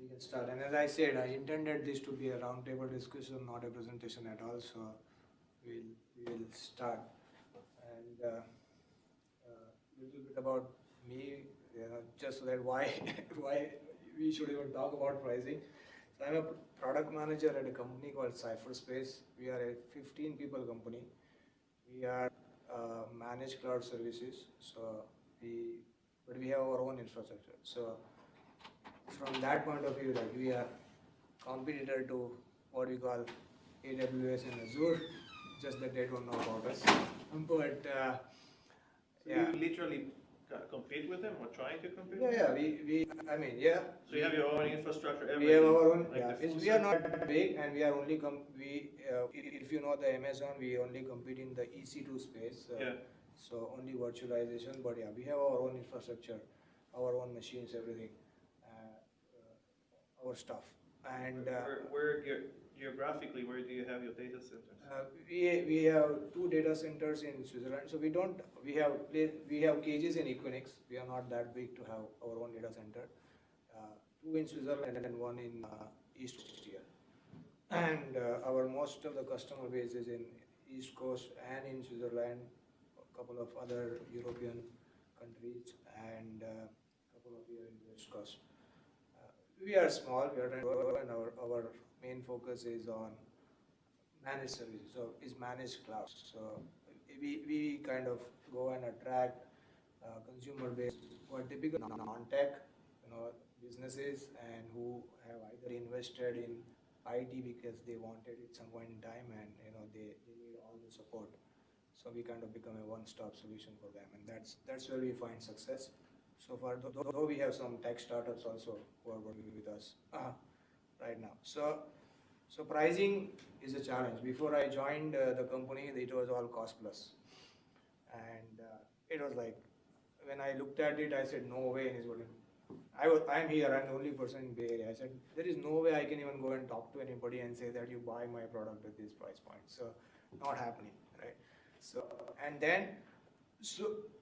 we can start. And as I said, I intended this to be a roundtable discussion, not a presentation at all. So we'll start. And little bit about me, just so that why why we should even talk about pricing. So I'm a product manager at a company called CipherSpace. We are a 15 people company. We are managed cloud services. But we have our own infrastructure. So from that point of view, like we are competitor to what we call AWS and Azure, just that they don't know about us. But yeah. You literally compete with them or trying to compete with them? Yeah. So you have your own infrastructure, everything? We have our own, like we are not big, and we are only, if you know the Amazon, we only compete in the EC2 space. So only virtualization, but yeah, we have our own infrastructure, our own machines, everything, our stuff. And where geographically, where do you have your data centers? We have 2 data centers in Switzerland. So we have cages in Equinix. We are not that big to have our own data center. 2 in Switzerland and 1 in East Asia. And our most of the customer base is in East Coast and in Switzerland, a couple of other European countries, and a couple of here in West Coast. We are small, and our main focus is on managed services, so is managed cloud. So we kind of go and attract consumer base who are typical non-tech, businesses, and who have either invested in IT because they wanted it some point in time, and they need all the support. So we kind of become a one-stop solution for them, and that's where we find success. So far, though we have some tech startups also who are working with us right now. So pricing is a challenge. Before I joined the company, it was all cost plus, and it was like, when I looked at it, I said, no way in his world. I'm here, I'm the only person in Bay Area. I said, there is no way I can even go and talk to anybody and say that you buy my product at this price point. So not happening, right? So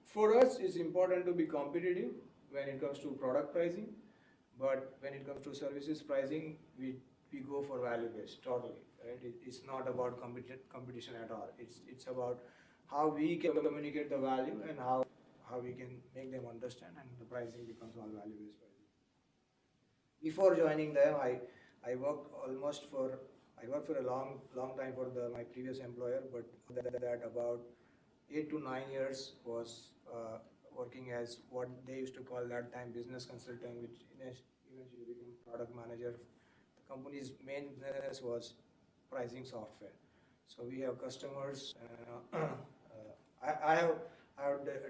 for us, it's important to be competitive when it comes to product pricing, but when it comes to services pricing, we go for value-based totally, right? It's not about competition at all. It's about how we can communicate the value and how we can make them understand, and the pricing becomes all value-based pricing. Before joining them, I worked for a long time for my previous employer, but that about 8 to 9 years was working as what they used to call that time business consultant, which eventually became product manager. The company's main business was pricing software. So we have customers. I have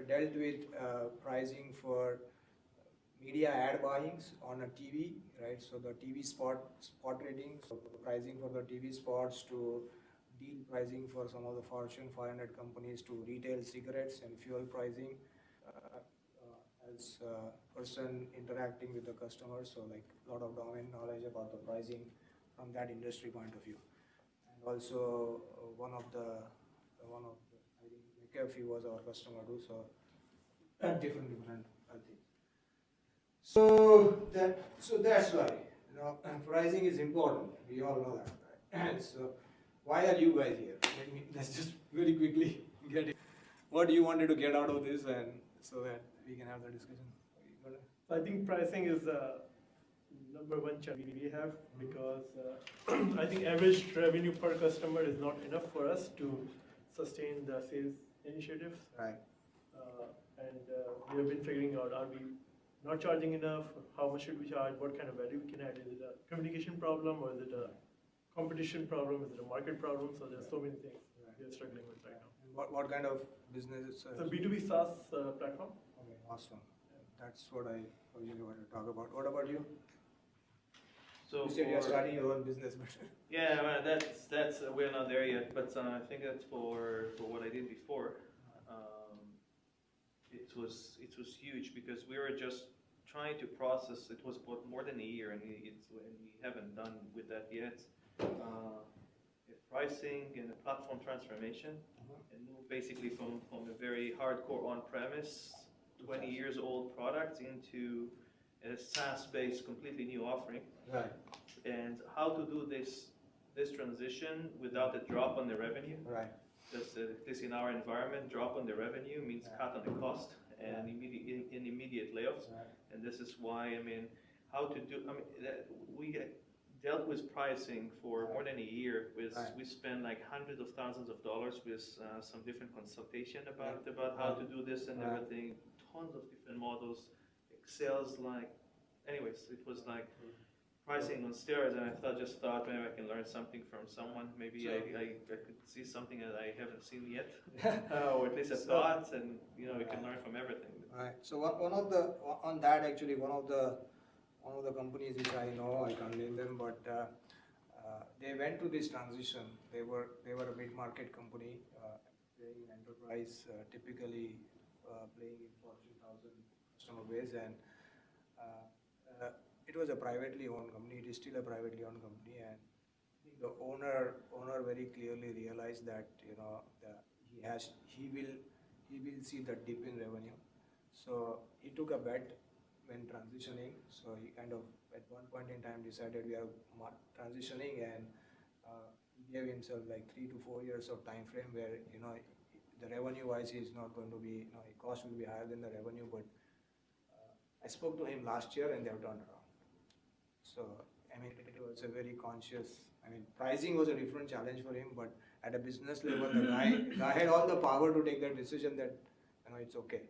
dealt with pricing for media ad buyings on a TV, right? So the TV spot rating, so pricing for the TV spots, to deal pricing for some of the Fortune 500 companies, to retail cigarettes and fuel pricing, as a person interacting with the customers. So like a lot of domain knowledge about the pricing from that industry point of view. And also one of the I think McAfee was our customer too. So different things. So that's why pricing is important. We all know that, right? And so why are you guys here? Let's just very quickly get it. What do you wanted to get out of this, and so that we can have the discussion. I think pricing is the number one challenge we have, because I think average revenue per customer is not enough for us to sustain the sales initiatives. Right. We have been figuring out, are we not charging enough? How much should we charge? What kind of value we can add? Is it a communication problem, or is it a competition problem? Is it a market problem? So there's so many things we are struggling with right now. What kind of business? It's a B2B SaaS platform. Okay, awesome. That's what I originally wanted to talk about. What about you? So you said you're starting your own business, but yeah, well, that's we're not there yet. But I think that's for what I did before. It was huge, because we were just trying to process. It was more than a year, and we haven't done with that yet. Pricing and a platform transformation, and move basically from a very hardcore on-premise 20 years old product into a SaaS-based, completely new offering. Right. And how to do this transition without a drop on the revenue. Right. Because at least in our environment, drop on the revenue means cut on the cost and immediate layoffs. Right. And this is why, I mean, how to do, I mean, we dealt with pricing for more than a year. We spent like hundreds of thousands of dollars with some different consultation about how to do this and everything. Tons of different models, Excel's like, anyways, it was like pricing on steroids, and I just thought maybe I can learn something from someone. Maybe I could see something that I haven't seen yet, or at least a thought, and we can learn from everything. Right. So one of the on that actually one of the companies which I know, I can't name them, but they went to this transition. They were a mid-market company, playing in enterprise, typically playing in Fortune 1000 customer base, and it was a privately owned company. It is still a privately owned company, and I think the owner very clearly realized that he will see the dip in revenue. So he took a bet when transitioning. So he kind of at one point in time decided we are transitioning, and he gave himself like 3 to 4 years of time frame where the revenue wise is not going to be cost will be higher than the revenue. But I spoke to him last year and they have turned around. So I mean it was a very conscious. I mean pricing was a different challenge for him, but at a business level, the guy had all the power to take that decision that it's okay.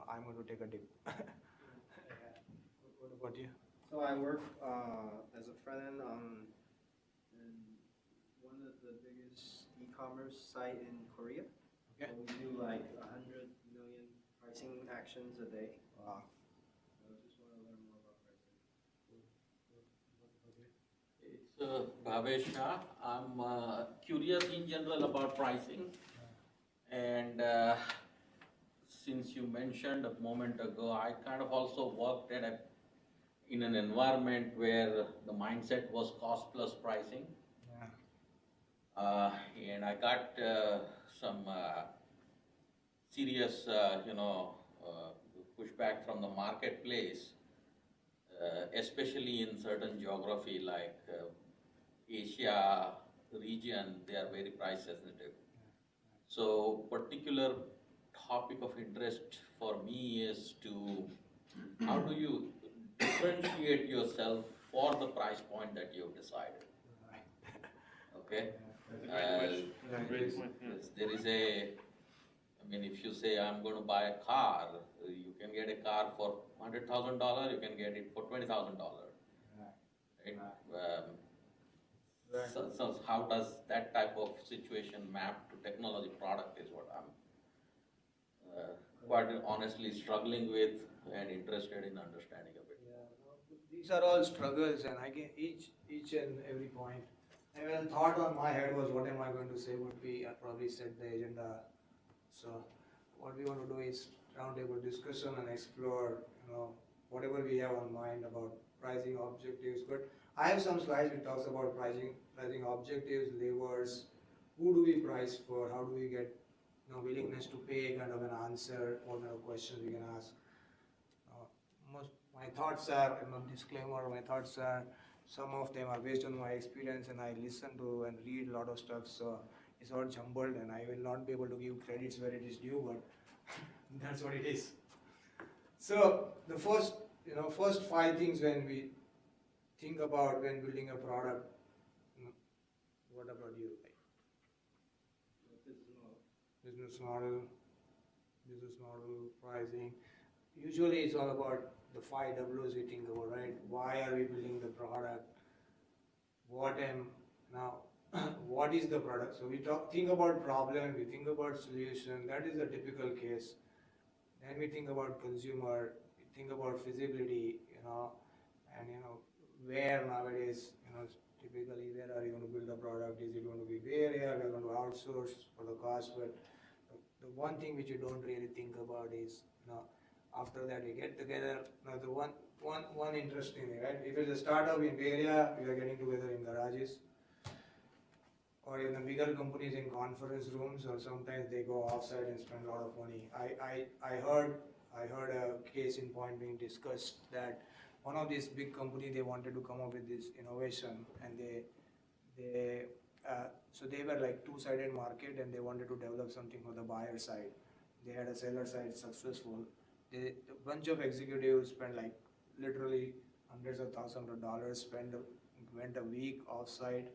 I'm going to take a dip. What about you? So I work as a front end in one of the biggest e-commerce site in Korea. Okay. So we do like 100 million pricing actions a day. Wow. So I just want to learn more about pricing. It's Bhavesh Shah. I'm curious in general about pricing, and since you mentioned a moment ago, I kind of also worked in an environment where the mindset was cost plus pricing. Yeah. And I got some serious, pushback from the marketplace, especially in certain geography like Asia region. They are very price sensitive. So, particular topic of interest for me is how do you differentiate yourself for the price point that you've decided? Right. Okay. That's a great question. That's a great point. Yeah. Yes, there is if you say I'm going to buy a car, you can get a car for $100,000, you can get it for $20,000. Right? Right. So how does that type of situation map to technology product is what I'm quite honestly struggling with and interested in understanding a bit. Yeah, no, these are all struggles, and I get each and every point. And when thought on my head was, what am I going to say? Would be I probably set the agenda. So what we want to do is roundtable discussion and explore, whatever we have on mind about pricing objectives. But I have some slides which talks about pricing objectives, levers. Who do we price for? How do we get willingness to pay kind of an answer, what kind of questions we can ask. My thoughts are, disclaimer, my thoughts are, some of them are based on my experience and I listen to and read a lot of stuff, so it's all jumbled and I will not be able to give credits where it is due, but that's what it is. So the first 5 things when we think about when building a product, what about you? Business model, pricing. Usually it's all about the 5 W's we think about, right? Why are we building the product? What is the product? So we think about problem, we think about solution, that is a typical case. Then we think about consumer, we think about feasibility, and where nowadays, typically where are you going to build a product? Is it going to be Bay Area? We are going to outsource for the cost, but the one thing which you don't really think about is, after that we get together. Now the one interesting thing, right? If it's a startup in Bay Area, we are getting together in garages, or in the bigger companies in conference rooms, or sometimes they go offsite and spend a lot of money. I heard a case in point being discussed that one of these big company, they wanted to come up with this innovation, and so they were like two-sided market, and they wanted to develop something for the buyer side. They had a seller side successful. A bunch of executives spent like literally hundreds of thousands of dollars, went a week offsite,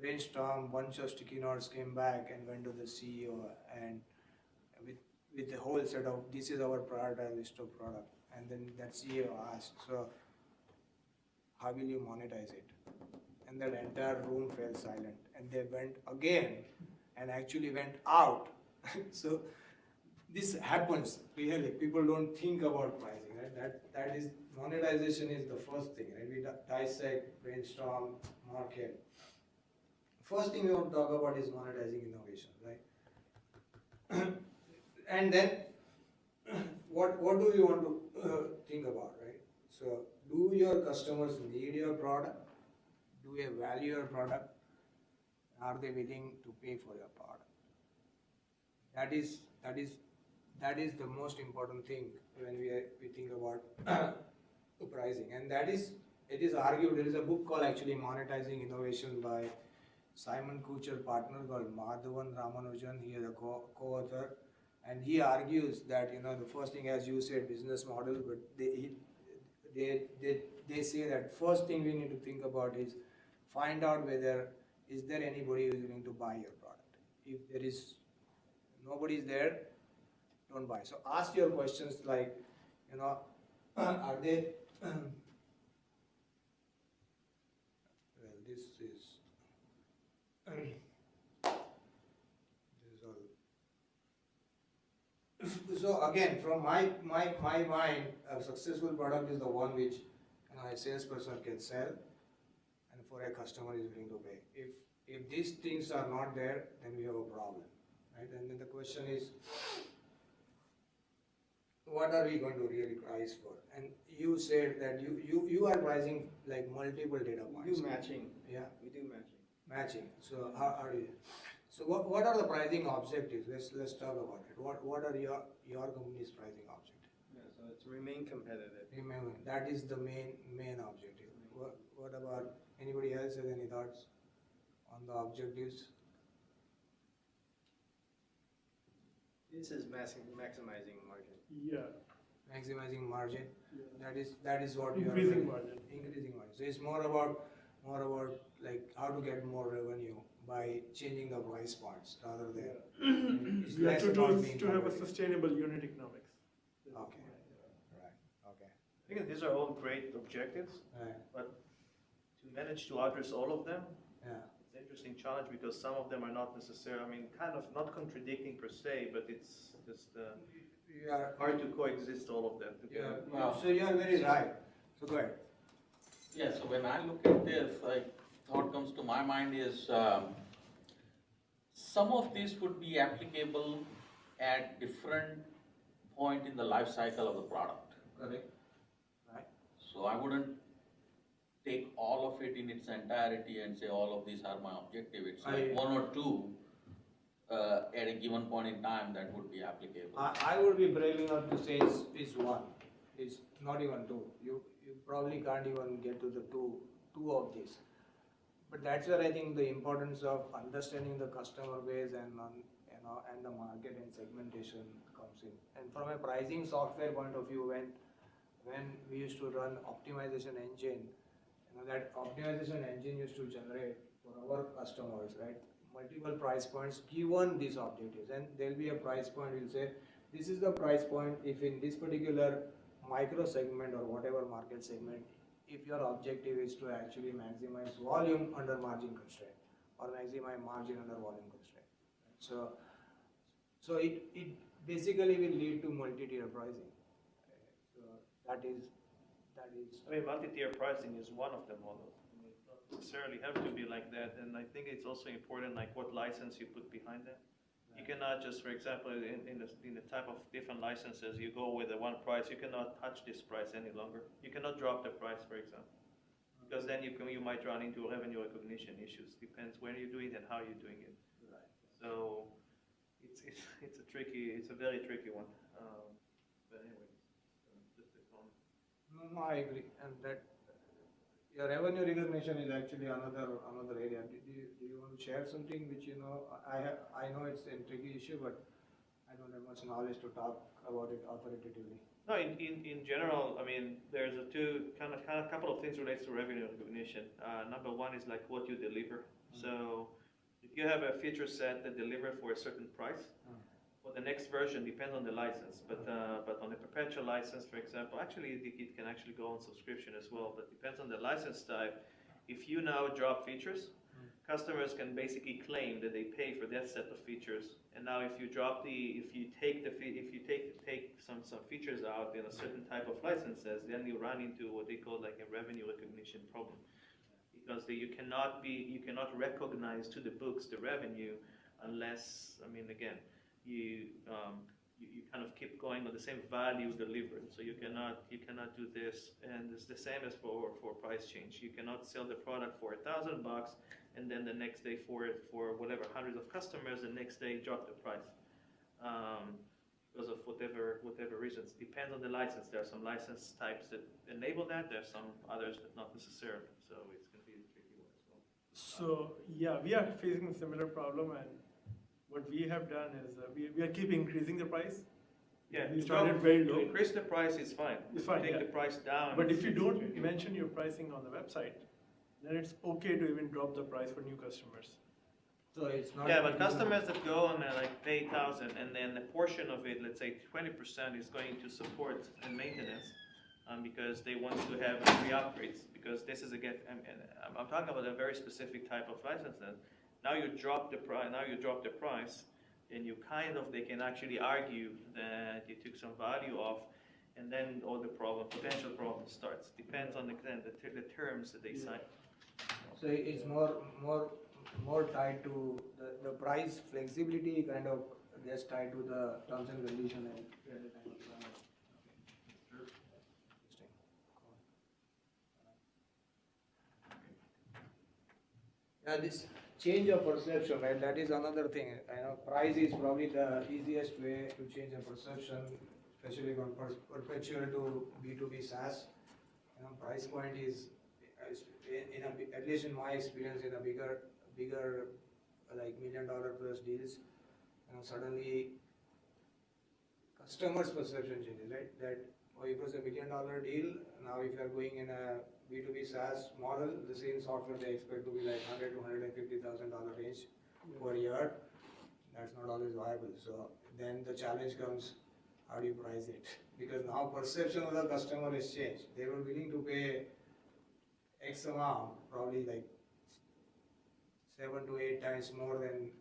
brainstorm, bunch of sticky notes, came back and went to the CEO, and with the whole set of, this is our prioritized list of product. And then that CEO asked, so how will you monetize it? And that entire room fell silent, and they went again and actually went out. So this happens really. People don't think about pricing, right? That is, monetization is the first thing, right? We dissect, brainstorm, market. First thing we want to talk about is monetizing innovation, right? And then what do you want to think about, right? So do your customers need your product? Do they value your product? Are they willing to pay for your product? That is the most important thing when we think about pricing, and it is argued. There is a book called actually Monetizing Innovation by Simon Kucher partner called Madhavan Ramanujan. He is a co-author, and he argues that the first thing, as you said, business model, but they say that first thing we need to think about is find out whether is there anybody who is willing to buy your product. If there is nobody is there, don't buy. So ask your questions like, are they well, this is all. So again, from my mind, a successful product is the one which a salesperson can sell, and for a customer is willing to pay. If these things are not there, then we have a problem, right? And then the question is, what are we going to really price for? And you said that you are pricing like multiple data We points. do matching. Yeah, We do matching. matching. So how do you? So what are the pricing objectives? Let's talk about it. What are your company's pricing objectives? Yeah, so it's remain competitive. Remember, that is the main objective. What about anybody else has any thoughts on the objectives? This is maximizing margin. Yeah. Maximizing margin. Yeah. That is what you are Increasing doing. margin. Increasing margin. So it's more about like how to get more revenue by changing the price points rather than it's Yeah, less to about being have a competitive. sustainable unit economics. Okay. Right. Okay. I think these are all great objectives, Right. but to manage to address all of them, Yeah. it's an interesting challenge because some of them are not necessarily, kind of not contradicting per se, but it's just You are. hard to coexist all of them together. Yeah. So you are very right. So go ahead. Yeah, so when I look at this, thought comes to my mind is some of these would be applicable at different point in the life cycle of the product. Correct. Right. So I wouldn't take all of it in its entirety and say all of these are my objective. It's like one or two at a given point in time that would be applicable. I would be brave enough to say is one. It's not even two. You probably can't even get to the two of these. But that's where I think the importance of understanding the customer base and the market and segmentation comes in. And from a pricing software point of view, when we used to run optimization engine, that optimization engine used to generate for our customers, right? Multiple price points given these objectives, and there'll be a price point. We'll say this is the price point if in this particular micro segment or whatever market segment, if your objective is to actually maximize volume under margin constraint or maximize margin under volume constraint. So it basically will lead to multi-tier pricing. So that is. Multi-tier pricing is one of the models. It doesn't necessarily have to be like that, and I think it's also important like what license you put behind that. You cannot just, for example, in the type of different licenses, you go with the one price, you cannot touch this price any longer. You cannot drop the price, for example, because then you might run into revenue recognition issues. Depends when you're doing it and how you're doing it. Right. So it's a very tricky one. But anyway, just a comment. No, I agree, and that your revenue recognition is actually another area. Do you want to share something which you know? I know it's a tricky issue, but I don't have much knowledge to talk about it authoritatively. No, in general, I mean, there's a two kind of couple of things relates to revenue recognition. Number one is like what you deliver. So if you have a feature set that deliver for a certain price, for the next version depends on the license. But on a perpetual license, for example, actually it can actually go on subscription as well. But depends on the license type. If you now drop features, customers can basically claim that they pay for that set of features. And now if you take some features out in a certain type of licenses, then you run into what they call like a revenue recognition problem. Because you cannot recognize to the books the revenue unless, I mean, again, you kind of keep going on the same value delivered. So you cannot do this, and it's the same as for price change. You cannot sell the product for $1,000 and then the next day for whatever hundreds of customers, the next day drop the price because of whatever reasons. Depends on the license. There are some license types that enable that. There are some others that not necessarily. So it's going to be a tricky one as well. So yeah, we are facing a similar problem, and what we have done is we are keep increasing the price. Yeah, we started very to low. increase the price is fine. It's fine, Take yeah. the price down. But if you don't mention your pricing on the website, then it's okay to even drop the price for new customers. So it's not. Yeah, but customers that go and like pay 1,000, and then a portion of it, let's say 20%, is going to support and maintenance, because they want to have free upgrades. Because this is again, I'm talking about a very specific type of license. Then now you drop the price. Now you drop the price, and you they can actually argue that you took some value off, and then all the potential problem starts. Depends on the terms that they sign. So it's more tied to the price flexibility, kind of gets tied to the terms and condition and at the time of sign. Interesting. Yeah, this change of perception, right? That is another thing. I know price is probably the easiest way to change a perception, especially from perpetual to B2B SaaS. You know, price point is at least in my experience, in a bigger like $1 million plus deals, you know, suddenly customers' perception changes, right? That it was a $1 million deal. Now, if you are going in a B2B SaaS model, the same software they expect to be like $100,000 to $150,000 range per year. That's not always viable. So then the challenge comes: how do you price it? Because now perception of the customer has changed. They were willing to pay X amount, probably like 7 to 8 times more than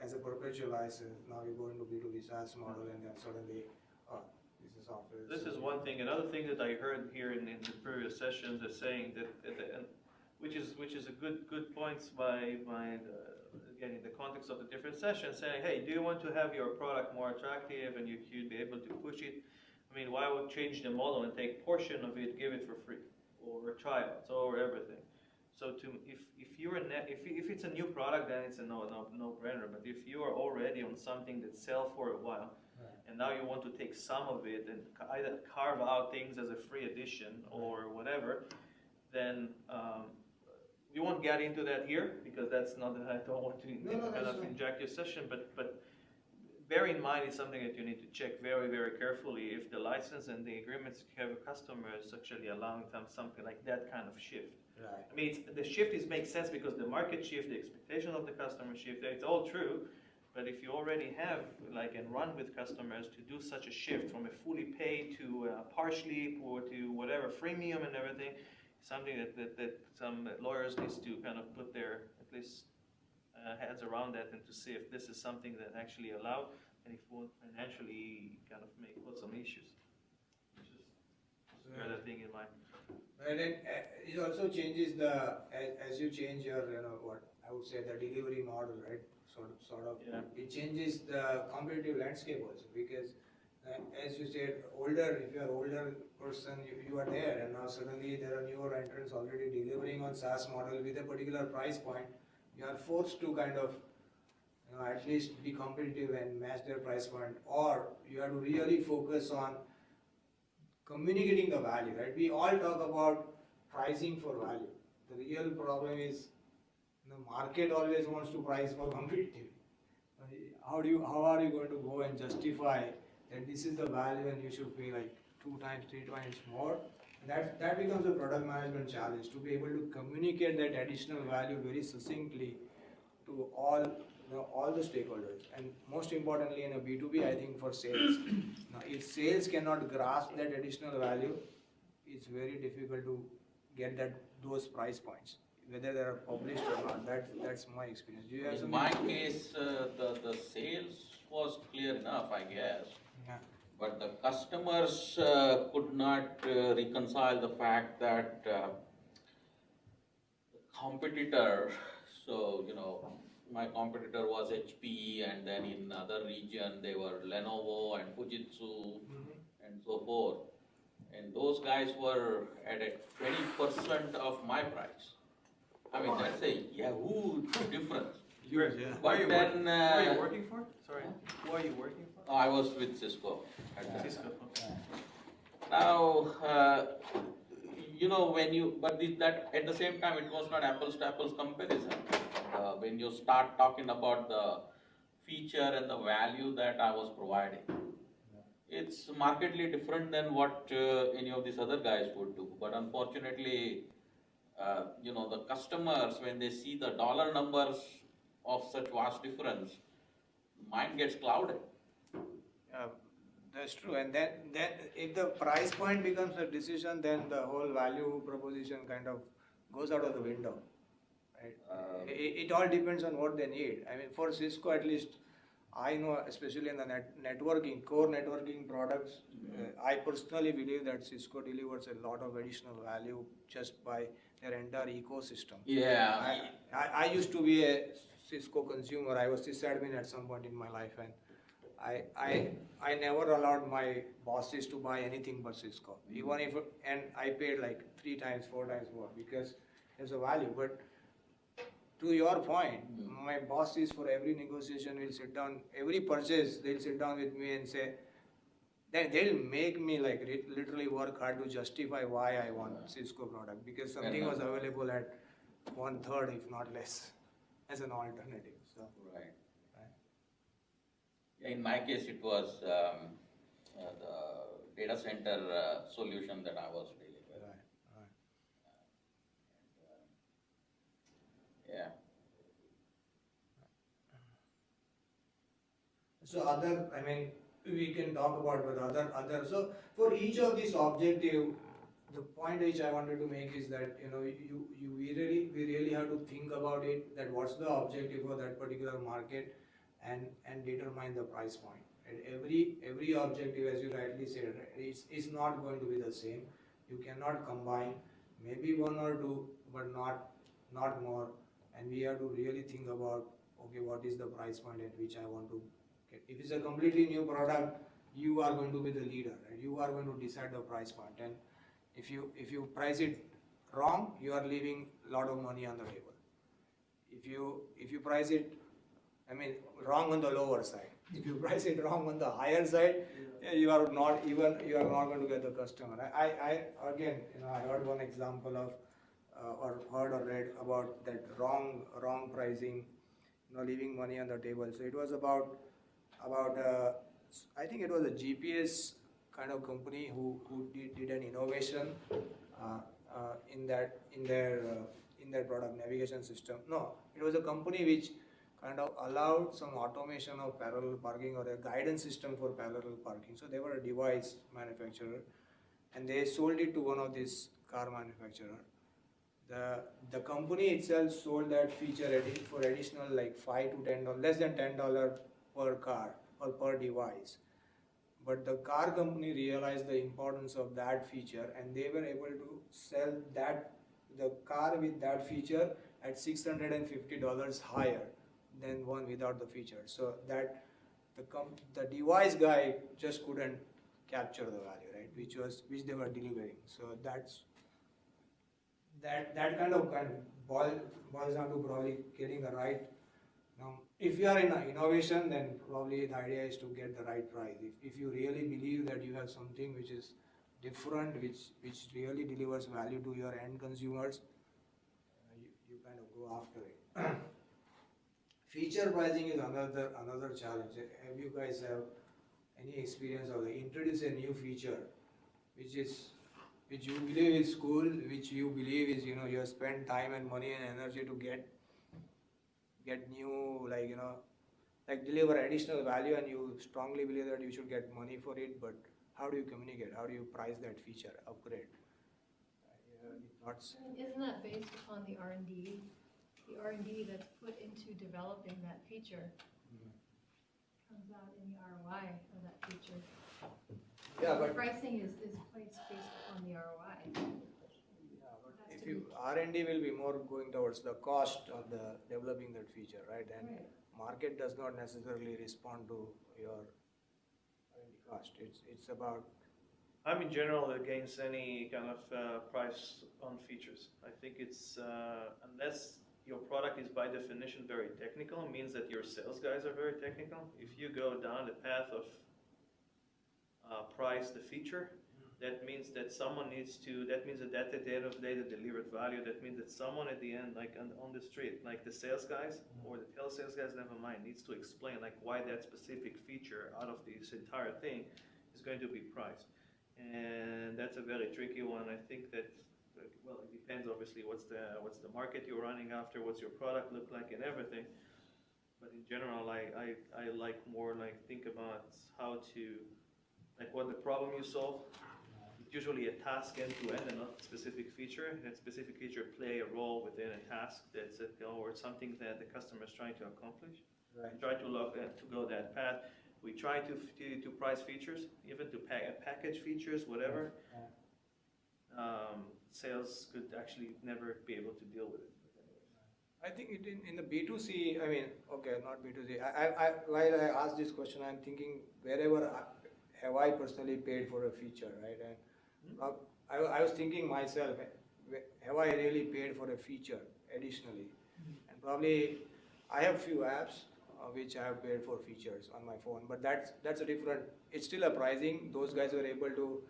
as a perpetual license. Now you go into B2B SaaS model, and then suddenly, this is software. This is one thing. Another thing that I heard here in the previous sessions is saying that, which is a good points by again in the context of the different sessions, saying, hey, do you want to have your product more attractive and you'd be able to push it? I mean, why would change the model and take portion of it, give it for free, or try it, or everything? So if it's a new product, then it's a no-brainer. But if you are already on something that sells for a while, and now you want to take some of it and either carve out things as a free addition or whatever, then we won't get into that here because that's not. I don't want to inject your session, but bear in mind it's something that you need to check very, very carefully if the license and the agreements you have with customers actually allowing them something like that kind of shift. Right. I mean, the shift makes sense because the market shift, the expectation of the customer shift, it's all true. But if you already have and run with customers to do such a shift from a fully paid to partially or to whatever freemium and everything, something that some lawyers needs to kind of put their at least heads around that and to see if this is something that actually allowed and if it won't financially kind of cause some issues. Which is another thing in mind. And it also changes as you change your, what I would say, the delivery model, right? Sort of. Yeah. It changes the competitive landscape also, because as you said, if you are older person, you are there, and now suddenly there are newer entrants already delivering on SaaS model with a particular price point. You are forced to kind of, at least be competitive and match their price point, or you have to really focus on communicating the value, right? We all talk about pricing for value. The real problem is the market always wants to price for competitive. How are you going to go and justify that this is the value and you should pay like 2 times, 3 times more? That becomes a product management challenge, to be able to communicate that additional value very succinctly to all the stakeholders, and most importantly in a B2B, I think for sales. Now, if sales cannot grasp that additional value, it's very difficult to get those price points, whether they are published or not. That's my experience. Do you have In something? my case, the sales was clear enough, I guess. Yeah. But the customers could not reconcile the fact that the competitor, so my competitor was HP, and then in other region they were Lenovo and Fujitsu and so forth. And those guys were at a 20% of my price. I mean, that's a Yahoo difference. Who But are you then, who are you working for? Sorry, who are you working for? I was with Cisco at that Cisco. time. Okay. Now, that at the same time, it was not apples to apples comparison. When you start talking about the feature and the value that I was providing, it's markedly different than what any of these other guys would do. But unfortunately, the customers, when they see the dollar numbers of such vast difference, mind gets clouded. That's true. And then if the price point becomes a decision, then the whole value proposition kind of goes out of the window. Right? It all depends on what they need. I mean, for Cisco at least, I know, especially in the networking, core networking products, I personally believe that Cisco delivers a lot of additional value just by their entire ecosystem. Yeah. I used to be a Cisco consumer. I was sysadmin at some point in my life, and I never allowed my bosses to buy anything but Cisco, even if, and I paid like 3 times, 4 times more because there's a value. But to your point, my bosses for every negotiation will sit down, every purchase they'll sit down with me and say, then they'll make me like literally work hard to justify why I want Cisco product, because something was available at 1/3, if not less, as an alternative. So. Right. In my case, it was the data center solution that I was dealing with. Right. Yeah. So we can talk about with other. So for each of these objective, the point which I wanted to make is that we really have to think about it, that what's the objective for that particular market, and determine the price point. And every objective, as you rightly said, is not going to be the same. You cannot combine, maybe one or two, but not more. And we have to really think about, okay, what is the price point at which I want to get. If it's a completely new product, you are going to be the leader, right? You are going to decide the price point. And if you price it wrong, you are leaving a lot of money on the table. If you price it, wrong on the lower side. If you price it wrong on the higher side, you are not going to get the customer. I heard one example of, or heard or read about that wrong pricing, leaving money on the table. So it was about I think it was a GPS kind of company who did an innovation in their product navigation system. No, it was a company which kind of allowed some automation of parallel parking, or a guidance system for parallel parking. So they were a device manufacturer, and they sold it to one of these car manufacturer. The company itself sold that feature for additional like $5 to $10, less than $10 per car or per device. But the car company realized the importance of that feature, and they were able to sell the car with that feature at $650 higher than one without the feature. So that the device guy just couldn't capture the value, right? Which they were delivering. So that kind of boils down to probably getting the right. Now, if you are in innovation, then probably the idea is to get the right price. If you really believe that you have something which is different, which really delivers value to your end consumers, you kind of go after it. Feature pricing is another challenge. Have you guys have any experience of introduce a new feature, which you believe is cool, which you believe is you have spent time and money and energy to get new, like deliver additional value, and you strongly believe that you should get money for it, but how do you communicate? How do you price that feature upgrade? Any thoughts? I mean, isn't that based upon the R&D? The R&D that's put into developing that feature comes out in the ROI of that feature. Yeah, The but pricing is placed based upon the ROI. if you R&D will be more going towards the cost of the developing that feature, right? And Right. market does not necessarily respond to your R&D cost. It's about I'm in general against any kind of price on features. I think it's, unless your product is by definition very technical, means that your sales guys are very technical. If you go down the path of price the feature, that means that someone needs to, that means that at the end of the day, the delivered value, that means that someone at the end, like on the street, like the sales guys or the telesales guys, never mind, needs to explain like why that specific feature out of this entire thing is going to be priced. And that's a very tricky one. I think that, well, it depends obviously what's the market you're running after, what's your product look like and everything. But in general, I like more like think about how to, like what the problem you solve. It's usually a task end to end and not a specific feature. That specific feature play a role within a task that's or something that the customer is trying to accomplish. right. Try to go that path. We try to price features, even to package features, whatever. Sales could actually never be able to deal with it. I think it in the B2C, I mean, okay, not B2C. While I ask this question, I'm thinking wherever have I personally paid for a feature, right? And I was thinking myself, have I really paid for a feature additionally? And probably I have few apps which I have paid for features on my phone, but that's a different. It's still a pricing. Those guys were able to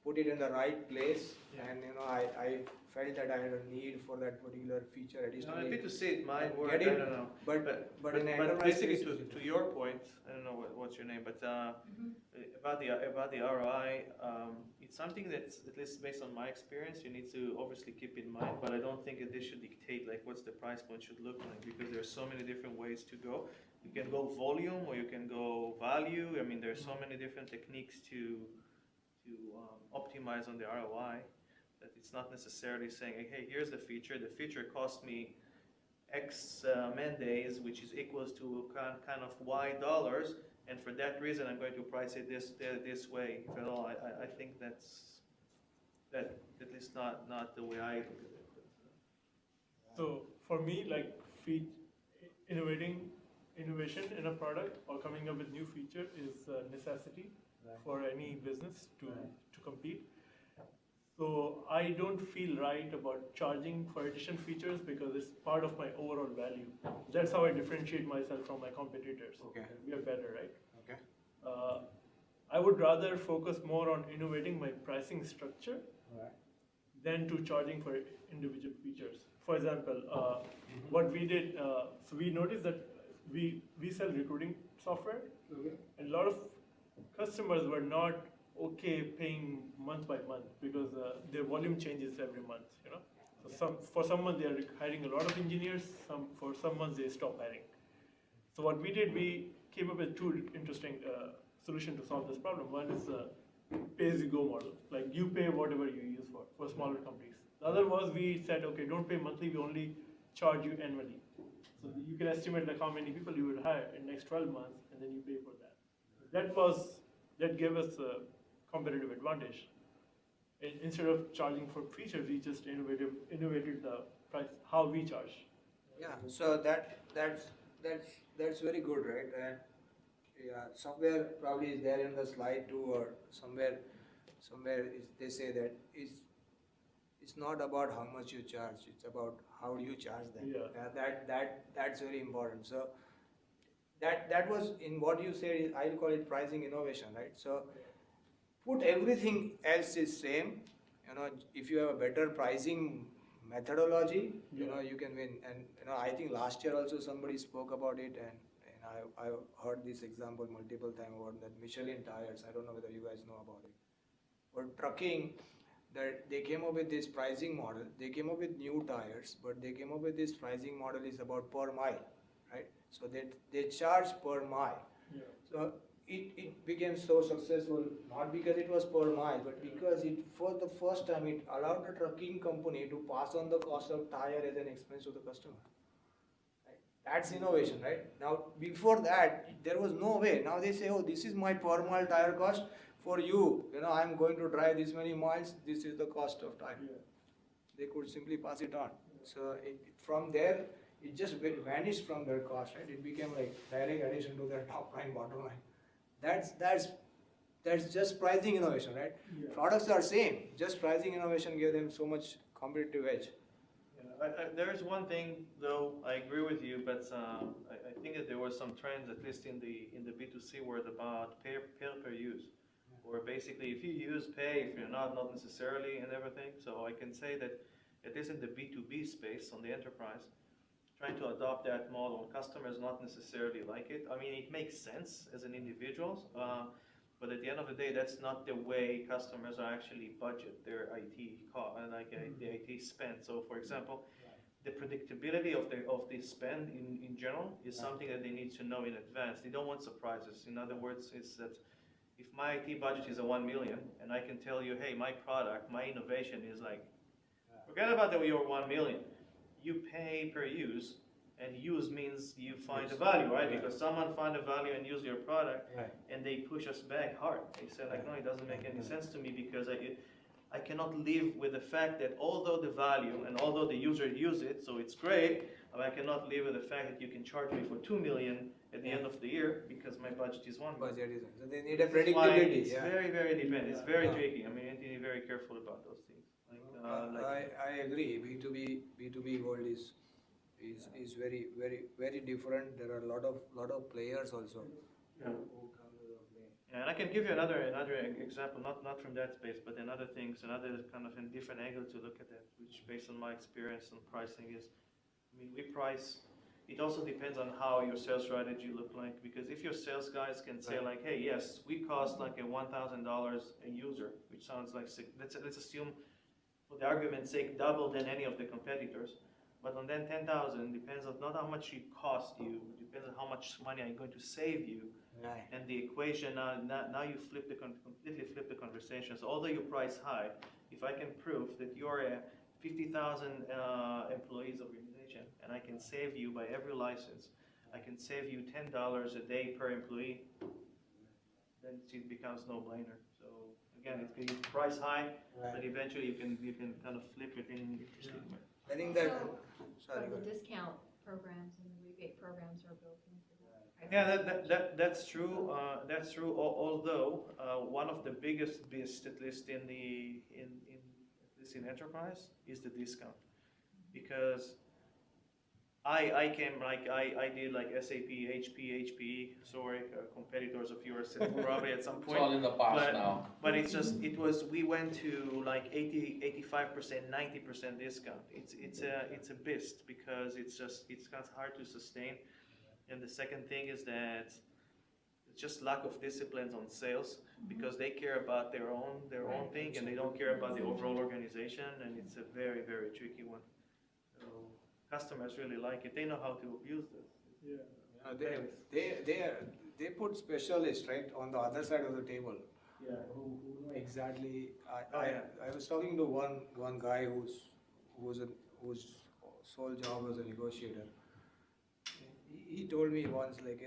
put it in the right place, and I felt that I had a need for that particular feature additionally. I'm happy to say it my And word. get I it, don't know. but in But enterprise basically, space, to your point, I don't know what's your name, but about the ROI, it's something that's, at least based on my experience, you need to obviously keep in mind. But I don't think that this should dictate like what's the price point should look like, because there's so many different ways to go. You can go volume or you can go value. I mean, there's so many different techniques to optimize on the ROI. That it's not necessarily saying, hey, here's the feature cost me X man days, which is equals to kind of Y dollars, and for that reason I'm going to price it this way. If at all, I think that's at least not the way I look at it. So for me, like innovation in a product or coming up with new feature is a necessity for any business to compete. So I don't feel right about charging for additional features because it's part of my overall value. That's how I differentiate myself from my competitors. Okay. We are better, right? okay. I would rather focus more on innovating my pricing structure Right. than to charging for individual features. For example, what we did, so we noticed that we sell recruiting software, Okay. and a lot of customers were not okay paying month by month because their volume changes every month. So for some months they are hiring a lot of engineers. For some months they stop hiring. So what we did, we came up with two interesting solutions to solve this problem. One is pay-as-you-go model, like you pay whatever you use for smaller companies. The other was we said, okay, don't pay monthly, we only charge you annually. So you can estimate like how many people you will hire in next 12 months, and then you pay for that. That gave us a competitive advantage. Instead of charging for features, we just innovated the price, how we charge. Yeah. So that's very good, right? And yeah, somewhere probably is there in the slide too, or somewhere they say that it's not about how much you charge, it's about how you charge them. Yeah. That's very important. So that was in what you said, I'll call it pricing innovation, right? So put everything else is same, if you have a better pricing methodology, you can win. And I think last year also somebody spoke about it, and I've heard this example multiple times about that Michelin tires. I don't know whether you guys know about it. For trucking, that they came up with this pricing model. They came up with new tires, but they came up with this pricing model is about per mile, right? So they charge per mile. Yeah. So it became so successful, not because it was per mile, but because it, for the first time, it allowed the trucking company to pass on the cost of tire as an expense to the customer. Right? That's innovation, right? Now, before that, there was no way. Now they say, oh, this is my per mile tire cost for you. I'm going to drive this many miles. This is the cost of tire. Yeah. They could simply pass it on. So from there, it just vanished from their cost, right? It became like direct addition to their top line, bottom line. That's just pricing innovation, right? Yeah. Products are same, just pricing innovation gave them so much competitive edge. Yeah, there is one thing though, I agree with you, but I think that there were some trends, at least in the B2C world, about pay per use, or basically if you use pay, if you're not necessarily, and everything. So I can say that at least in the B2B space on the enterprise, trying to adopt that model, customers not necessarily like it. I mean, it makes sense as an individual, but at the end of the day, that's not the way customers are actually budget their IT cost, the IT spend. So, for example, the predictability of the spend in general is something that they need to know in advance. They don't want surprises. In other words, it's that if my IT budget is a 1 million, and I can tell you, hey, my product, my innovation is like, forget about your 1 million. You pay per use, and use means you find a value, right? Because someone find a value and use your product, and they push us back hard. They say like, no, it doesn't make any sense to me because I cannot live with the fact that although the value and although the user use it, so it's great, I cannot live with the fact that you can charge me for 2 million at the end of the year because my budget is 1 million. Budget is, so they need a predictability. It's very, very dependent. It's very tricky. I mean, you need to be very careful about those things. I agree. B2B world is very, very, very different. There are a lot of players also. Yeah. And I can give you another example, not from that space, but another kind of a different angle to look at that, which based on my experience and pricing is, I mean, we price. It also depends on how your sales strategy look like, because if your sales guys can say like, hey, yes, we cost like $1,000 a user, which sounds like, let's assume, for the argument's sake, double than any of the competitors. But on then 10,000 depends on not how much it costs you, depends on how much money I'm going to save you. Right. And the equation, now you completely flip the conversation. So although you price high, if I can prove that you're a 50,000 employees organization, and I can save you by every license, I can save you $10 a day per employee, then it becomes no-brainer. So again, it can price high, but eventually you can kind of flip it in interesting way. I think that. So the discount programs and the rebate programs are built into that. Yeah, that's true. That's true. Although one of the biggest beasts, at least at least in enterprise, is the discount, because I came like I did like SAP, HPE, sorry, competitors of yours probably at some point. It's all in the past now. But we went to like 85%, 90% discount. It's a beast because it's kind of hard to sustain. And the second thing is that it's just lack of disciplines on sales, because they care about their own thing and they don't care about the overall organization, and it's a very, very tricky one. So customers really like it. They know how to use this. Yeah. They put specialists right on the other side of the table. Yeah. Who know exactly. I was talking to one guy whose sole job was a negotiator. He told me once, like,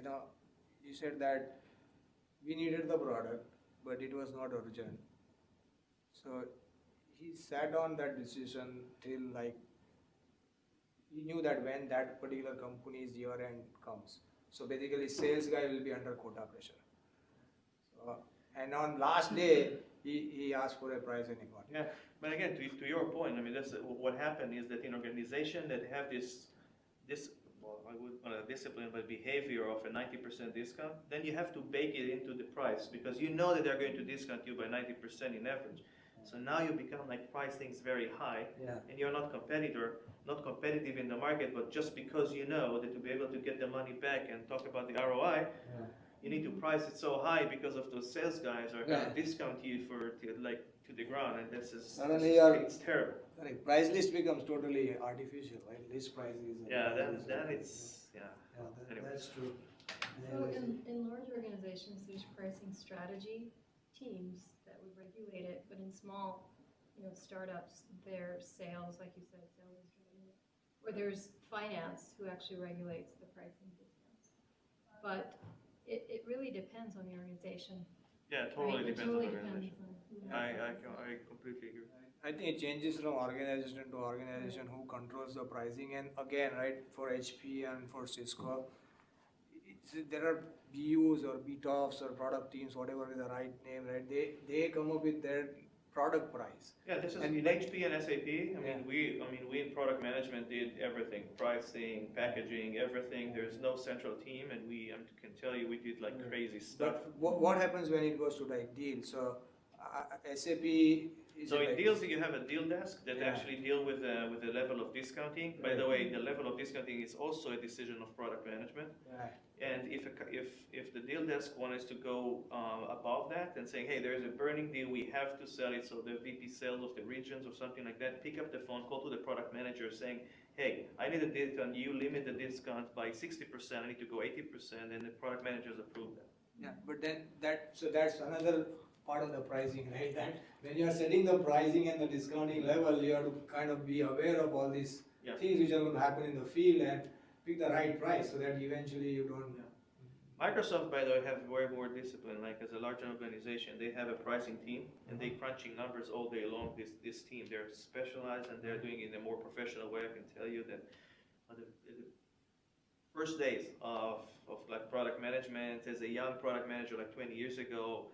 he said that we needed the product, but it was not urgent. So he sat on that decision till like he knew that when that particular company's year end comes. So basically, sales guy will be under quota pressure. So, and on last day, he asked for a price and he got it. Yeah, but again, to your point, I mean, that's what happened is that in organization that have this well, I would discipline, but behavior of a 90% discount, then you have to bake it into the price because you know that they're going to discount you by 90% in average. So now you become like price things very high, and you're not competitive in the market, but just because you know that to be able to get the money back and talk about the ROI, you need to price it so high because of those sales guys are going to discount you to the ground, and it's terrible. Correct. Price list becomes totally artificial, right? List price is. Then it's anyway. That's true. So in large organizations, there's pricing strategy teams that would regulate it, but in small, startups, their sales, like you said, sales is driving it. Or there's finance who actually regulates the pricing discounts. But it really depends on the organization. Yeah, it totally Right? depends It on totally the organization. depends on I completely agree. I think it changes from organization to organization who controls the pricing. And again, right, for HP and for Cisco, there are BUs or BTOFs or product teams, whatever is the right name, right? They come up with their product price. Yeah, this is And in HP and SAP. We in product management did everything: pricing, packaging, everything. There's no central team, and we can tell you we did like crazy stuff. But what happens when it goes to like deals? So SAP is So in like, deals, you have a deal desk that actually deal with the level of discounting. By the way, the level of discounting is also a decision of product management. Right. And if the deal desk wants to go above that and saying, hey, there's a burning deal, we have to sell it, so the VP sales of the regions or something like that, pick up the phone, call to the product manager saying, hey, I need a discount, you limit the discount by 60%, I need to go 80%, and the product managers approve that. Yeah, but then that's another part of the pricing, right? That when you are setting the pricing and the discounting level, you have to kind of be aware of all these things which are going to happen in the field and pick the right price so that eventually you don't. Microsoft, by the way, have way more discipline. Like as a large organization, they have a pricing team and they crunching numbers all day long. This team, they're specialized and they're doing it in a more professional way. I can tell you that the first days of like product management, as a young product manager like 20 years ago,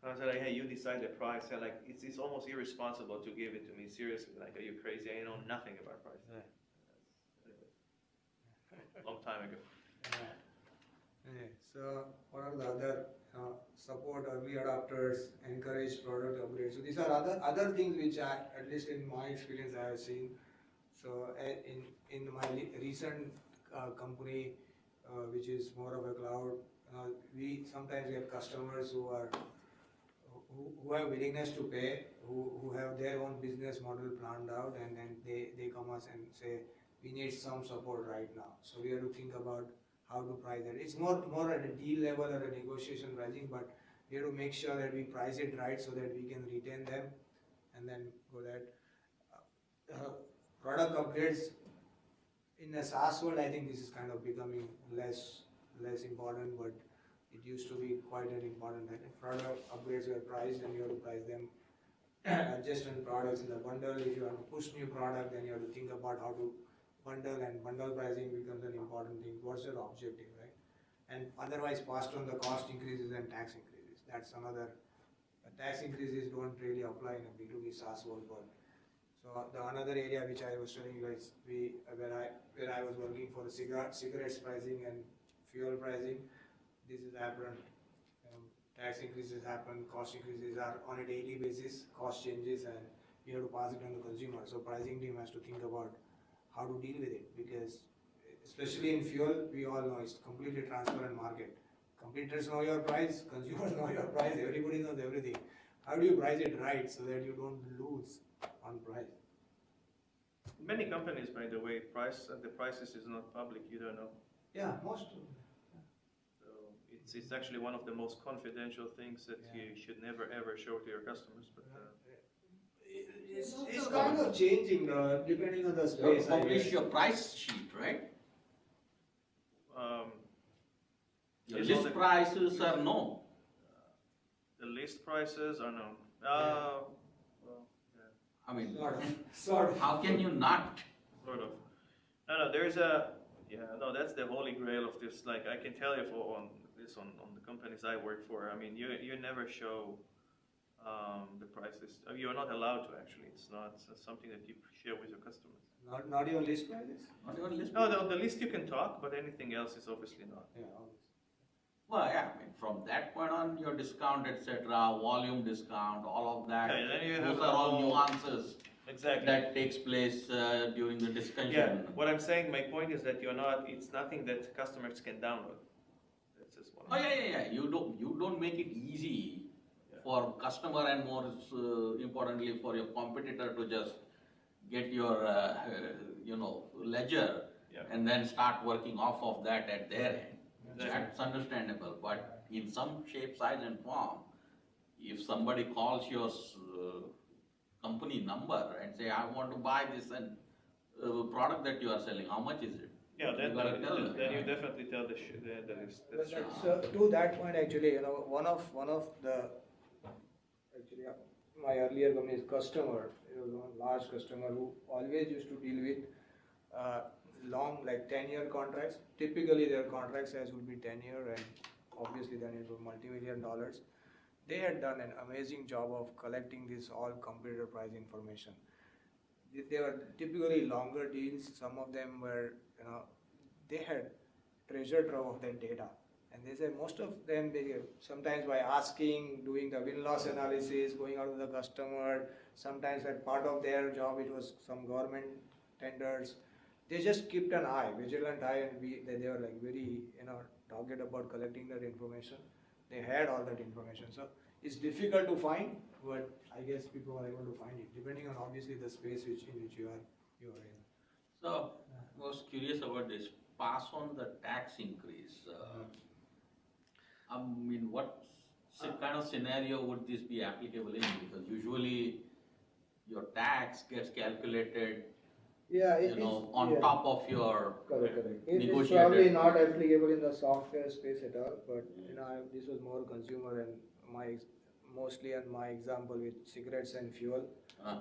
I was like, hey, you decide the price. And like it's almost irresponsible to give it to me. Seriously, like, are you crazy? I know nothing about price. Long time ago. Okay, so what are the other support early adopters, encourage product upgrades? So these are other things which at least in my experience I have seen. So in my recent company, which is more of a cloud, we sometimes get customers who have willingness to pay, who have their own business model planned out, and then they come us and say, we need some support right now. So we have to think about how to price it. It's more at a deal level or a negotiation pricing, but we have to make sure that we price it right so that we can retain them and then go that. Product upgrades in a SaaS world, I think this is kind of becoming less important, but it used to be quite an important thing. Product upgrades were priced and you have to price them adjacent products in the bundle. If you want to push new product, then you have to think about how to bundle, and bundle pricing becomes an important thing. What's your objective, right? And otherwise passed on the cost increases and tax increases. That's another. Tax increases don't really apply in a B2B SaaS world. So the another area which I was telling you guys, where I was working for the cigarettes pricing and fuel pricing, this is happened. Tax increases happen, cost increases are on a daily basis, cost changes, and you have to pass it on the consumer. So pricing team has to think about how to deal with it, because especially in fuel, we all know it's completely transparent market. Competitors know your price, consumers know your price, everybody knows everything. How do you price it right so that you don't lose on price? Many companies, by the way, the prices is not public, you don't know. Yeah, most. So it's actually one of the most confidential things that you should never ever show to your customers. But It's kind of changing depending on the space. You publish your price sheet, right? The list prices are known. The list prices are known. I mean, Sort of. how can you not? Sort of. No, that's the holy grail of this. Like, I can tell you on the companies I work for, I mean, you never show the price list. You're not allowed to actually. It's not something that you share with your customers. Not even list prices? Not even list. No, the list you can talk, but anything else is obviously not. Yeah, obviously. Well, yeah, I mean, from that point on, your discount, etc., volume discount, all of that, Yeah, then you have those a are all whole- nuances Exactly. that takes place during the discussion. Yeah, what I'm saying, my point is that it's nothing that customers can download. That's just what Oh I'm yeah, yeah, yeah. You don't make it easy Yeah. for customer and more importantly for your competitor to just get your ledger Yeah. and then start working off of that at their end. Exactly. That's understandable. But in some shape, size, and form, if somebody calls your company number and say, "I want to buy this and product that you are selling, how much is it?" Yeah, then, You gotta tell them. then you definitely tell the list. That's true. So to that point, actually, one of the actually my earlier company's customer, one large customer who always used to deal with long, like 10-year contracts. Typically, their contract size would be 10-year, and obviously then it was multi-million dollars. They had done an amazing job of collecting this all competitor price information. They were typically longer deals. Some of them were, they had treasure trove of that data. And they said most of them, they sometimes by asking, doing the win-loss analysis, going out to the customer, sometimes as part of their job, it was some government tenders. They just kept an eye, vigilant eye, and they were like very, target about collecting that information. They had all that information. So it's difficult to find, but I guess people are able to find it, depending on obviously the space in which you are in. So I was curious about this. Pass on the tax increase. I mean, what kind of scenario would this be applicable in? Because usually your tax gets calculated, on top of your Correct. It's negotiated. probably not applicable in the software space at all, but this was more consumer and mostly on my example with cigarettes and fuel.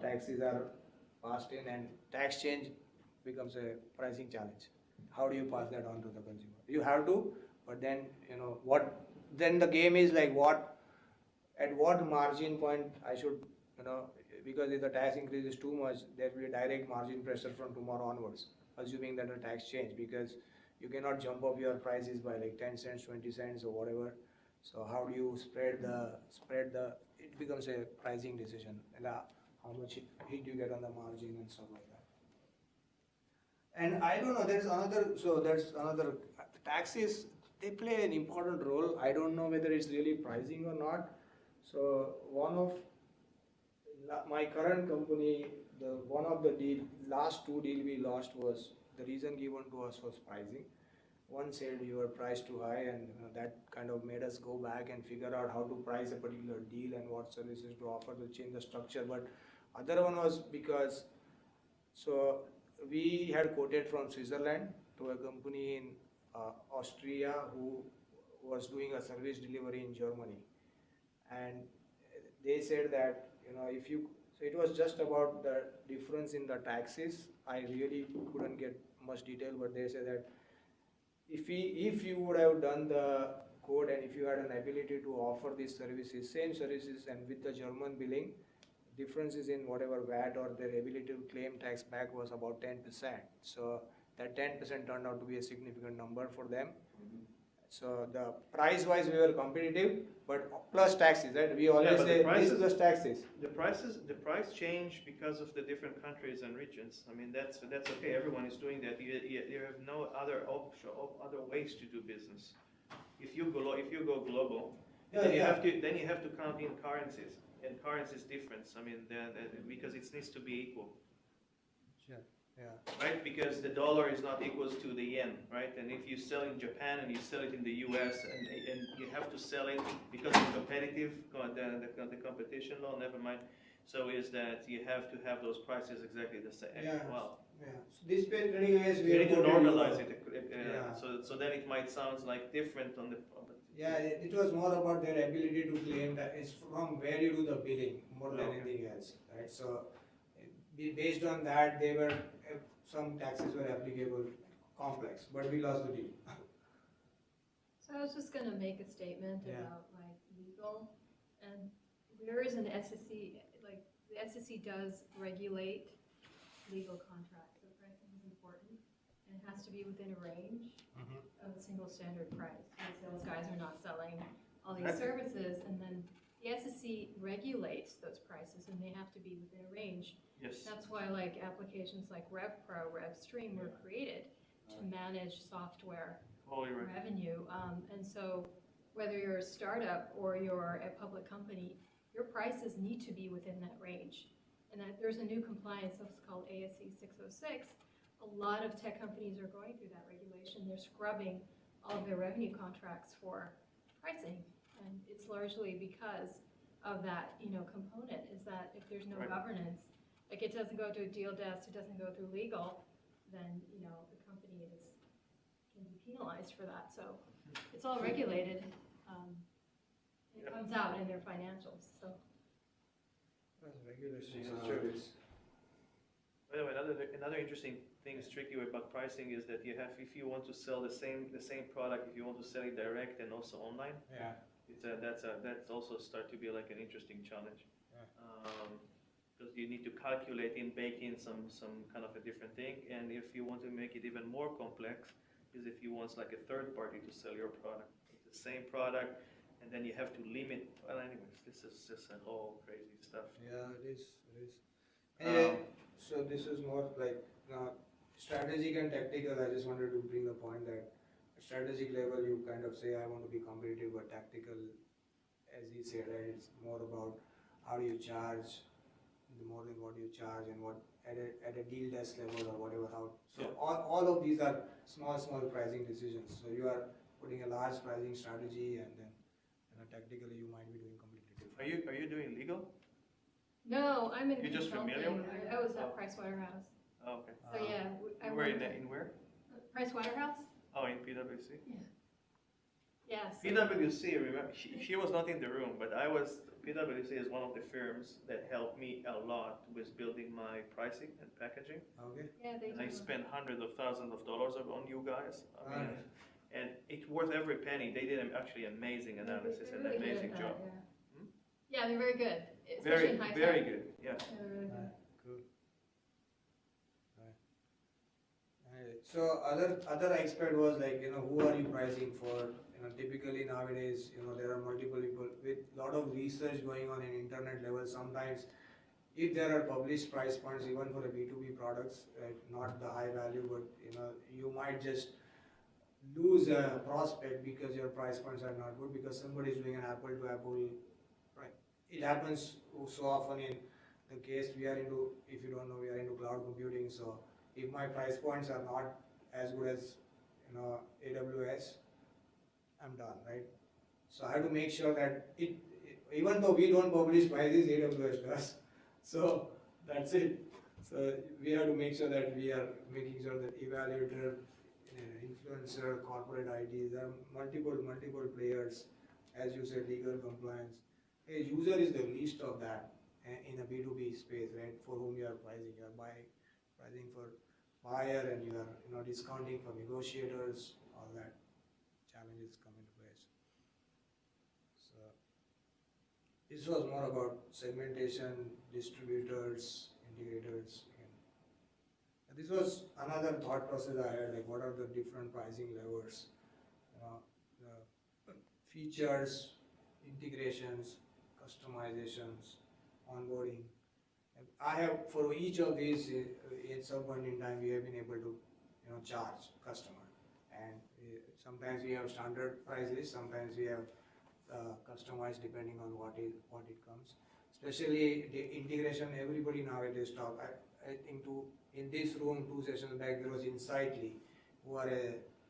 Taxes are passed in, and tax change becomes a pricing challenge. How do you pass that on to the consumer? You have to, but then then the game is like at what margin point I should, because if the tax increase is too much, there will be direct margin pressure from tomorrow onwards, assuming that the tax change, because you cannot jump up your prices by like 10 cents, 20 cents or whatever. So how do you spread the, it becomes a pricing decision, and how much hit you get on the margin and stuff like that. And I don't know, there's another, taxes, they play an important role. I don't know whether it's really pricing or not. So one of my current company, one of the last two deal we lost was, the reason given to us was pricing. One said you were priced too high, and that kind of made us go back and figure out how to price a particular deal and what services to offer to change the structure. But other one was because, so we had quoted from Switzerland to a company in Austria who was doing a service delivery in Germany, and they said that so it was just about the difference in the taxes. I really couldn't get much detail, but they said that if you would have done the code and if you had an ability to offer these services, same services, and with the German billing, differences in whatever VAT or their ability to claim tax back was about 10%. So that 10% turned out to be a significant number for them. So the price-wise we were competitive, but plus taxes, right? We always say this plus taxes. The price change because of the different countries and regions. I mean, that's okay. Everyone is doing that. You have no other other ways to do business. If you go global, then you have to count in currencies, and currencies difference. I mean, because it needs to be equal. Sure. Yeah. Right, because the dollar is not equals to the yen, right? And if you sell in Japan and you sell it in the U.S. and you have to sell it because it's competitive, the competition law, never mind. So is that you have to have those prices exactly the same. Yeah. Well, Yeah. So this training is we need to normalize it. Yeah. So then it might sound like different on the. Yeah, it was more about their ability to claim that it's from where you do the billing more than anything else, right? So based on that, some taxes were applicable, complex, but we lost the deal. So I was just gonna make a statement Yeah. about like legal, and there is an SEC, like, the SEC does regulate legal contracts, so pricing is important, and it has to be within a range of a single standard price. The sales guys are not selling all these services, and then the SEC regulates those prices, and they have to be within a range. Yes. That's why, like, applications like RevPro, RevStream were created to manage software Totally right. revenue. And so whether you're a startup or you're a public company, your prices need to be within that range. And that there's a new compliance that's called ASC 606. A lot of tech companies are going through that regulation. They're scrubbing all of their revenue contracts for pricing. And it's largely because of that, component, is that if there's no Right. governance, like it doesn't go to a deal desk, it doesn't go through legal, then, the company can be penalized for that. So it's all regulated. It Yep. comes out in their financials, so. Regulations That's are true. always. By the way, another interesting thing is tricky about pricing is that if you want to sell the same product, if you want to sell it direct and also online, Yeah. that's also start to be like an interesting challenge. Yeah. Because you need to calculate and bake in some kind of a different thing, and if you want to make it even more complex, is if you want like a third party to sell your product, it's the same product, and then you have to limit. Well, anyways, this is just a whole crazy stuff. Yeah, it is. Anyway, Um, so this is more like strategic and tactical. I just wanted to bring the point that at strategic level you kind of say I want to be competitive, but tactical, as he said, right, it's more about how do you charge more than what you charge and what at a deal desk level or whatever. So Yeah. all of these are small pricing decisions. So you are putting a large pricing strategy, and then tactically you might be doing completely different. are you doing legal? No, I'm in You're just consulting. familiar with it? I was at Oh. Pricewaterhouse. Oh, okay. So yeah, I Where worked in where? Pricewaterhouse? Oh, in PwC. Yeah. So PwC, remember, she was not in the room, but PwC is one of the firms that helped me a lot with building my pricing and packaging. Okay. yeah, they And I do. spent hundreds of thousands of dollars on you guys. I mean, Alright. and it's worth every penny. They did actually amazing analysis They're and really good amazing at job. that, yeah. Hmm? Yeah, they're very good, especially Very, in high tech. very good. Yeah. They're really good. Cool. So other aspect was like, who are you pricing for? Typically nowadays, there are multiple people with lot of research going on in internet level. Sometimes if there are published price points even for a B2B products, right, not the high value, but you might just lose a prospect because your price points are not good because somebody is doing an apple to apple, right? It happens so often in the case we are into, if you don't know, we are into cloud computing. So if my price points are not as good as AWS, I'm done, right? So I have to make sure that even though we don't publish prices, AWS does. So that's it. So we have to make sure that we are making sure that evaluator, influencer, corporate IDs, there are multiple players, as you said, legal compliance. A user is the least of that in a B2B space, right? For whom you are pricing, you are pricing for buyer, and you are discounting for negotiators. All that challenges come into place. So this was more about segmentation, distributors, integrators. And this was another thought process I had, like what are the different pricing levers, the features, integrations, customizations, onboarding. And I have, for each of these, at some point in time, we have been able to, charge customer. And sometimes we have standard prices, sometimes we have customized depending on what it comes. Especially the integration, everybody nowadays talk. I think in this room 2 sessions back there was Insightly, who are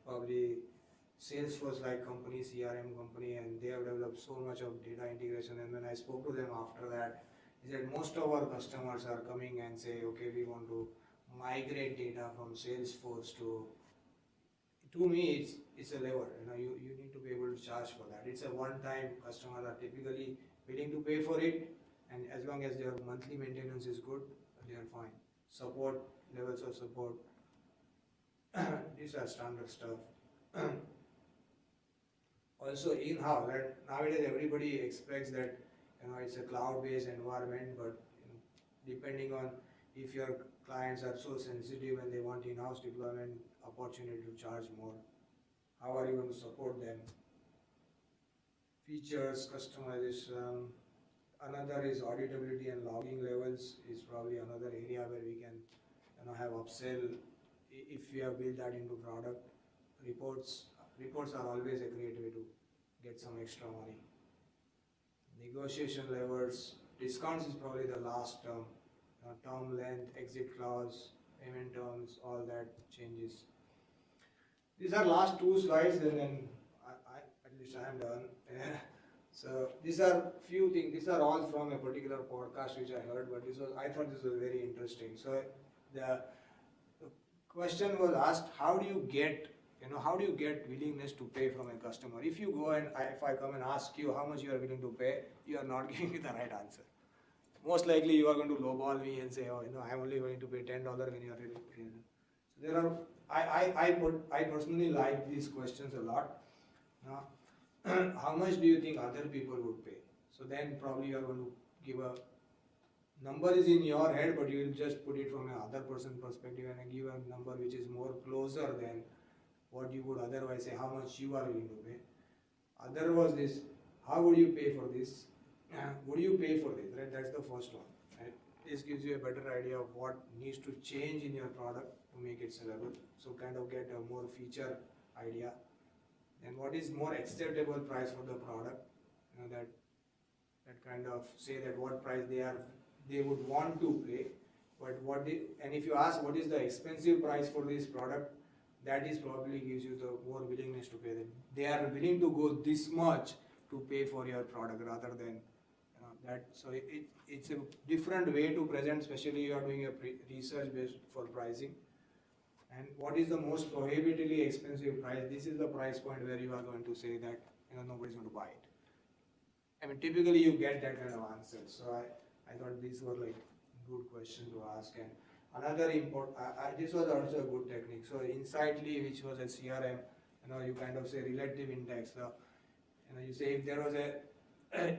probably Salesforce-like company, CRM company, and they have developed so much of data integration. And when I spoke to them after that, he said most of our customers are coming and say, okay, we want to migrate data from Salesforce to me, it's a lever. You need to be able to charge for that. It's a one-time. Customers are typically willing to pay for it, and as long as their monthly maintenance is good, they are fine. Support, levels of support, these are standard stuff. Also in-house, right? Nowadays everybody expects that it's a cloud-based environment, but depending on if your clients are so sensitive and they want in-house deployment opportunity to charge more, how are you going to support them? Features, customization. Another is auditability and logging levels is probably another area where we can have upsell if we have built that into product. Reports are always a great way to get some extra money. Negotiation levels, discounts is probably the last term. Term length, exit clause, payment terms, all that changes. These are last two slides, and then at least I am done. So these are few things. These are all from a particular podcast which I heard, but I thought this was very interesting. So the question was asked: how do you get willingness to pay from a customer? If you go and if I come and ask you how much you are willing to pay, you are not giving me the right answer. Most likely you are going to lowball me and say, I'm only going to pay $10 when you are really paying. So there are, I personally like these questions a lot. How much do you think other people would pay? So then probably you are going to give a number is in your head, but you will just put it from another person's perspective and give a number which is more closer than what you would otherwise say, how much you are willing to pay. Other was this, how would you pay for this? Would you pay for this? Right? That's the first one. Right? This gives you a better idea of what needs to change in your product to make it sellable. So kind of get a more feature idea. And what is more acceptable price for the product? That kind of say that what price they would want to pay. But and if you ask what is the expensive price for this product, that is probably gives you the more willingness to pay. That they are willing to go this much to pay for your product rather than that. So it's a different way to present, especially you are doing a research based for pricing. And what is the most prohibitively expensive price? This is the price point where you are going to say that nobody's going to buy it. I mean, typically you get that kind of answer. So I thought these were like good question to ask. And another important, this was also a good technique. So Insightly, which was a CRM, you kind of say relative index. So, you say if there was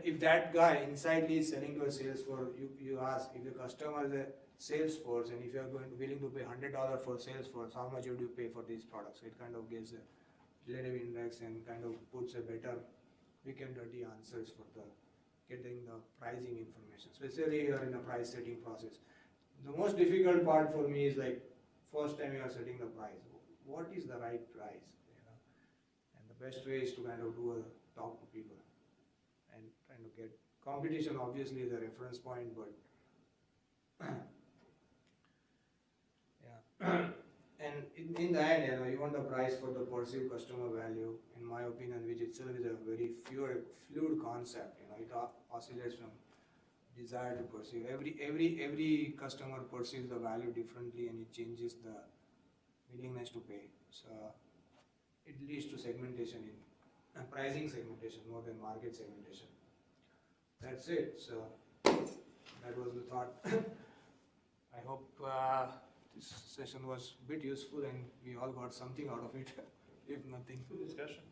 if that guy Insightly is selling to a Salesforce, you ask if the customer is a Salesforce, and if you are willing to pay $100 for Salesforce, how much would you pay for these products? So it kind of gives a relative index and kind of puts a better quick and dirty answers for getting the pricing information, especially you are in a price setting process. The most difficult part for me is like first time you are setting the price. What is the right price? And the best way is to kind of talk to people and kind of get competition. Obviously, is a reference point, but yeah. And in the end, you want the price for the perceived customer value, in my opinion, which itself is a very fluid concept. It oscillates from desire to perceive. Every customer perceives the value differently, and it changes the willingness to pay. So it leads to segmentation pricing segmentation more than market segmentation. That's it. So that was the thought. I hope this session was a bit useful and we all got something out of it, if nothing. Good discussion.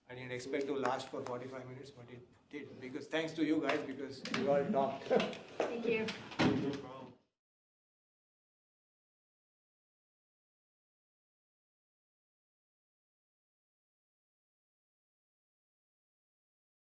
I didn't expect to last for 45 minutes, but it did. Because thanks to you guys, because you all talked. Thank you.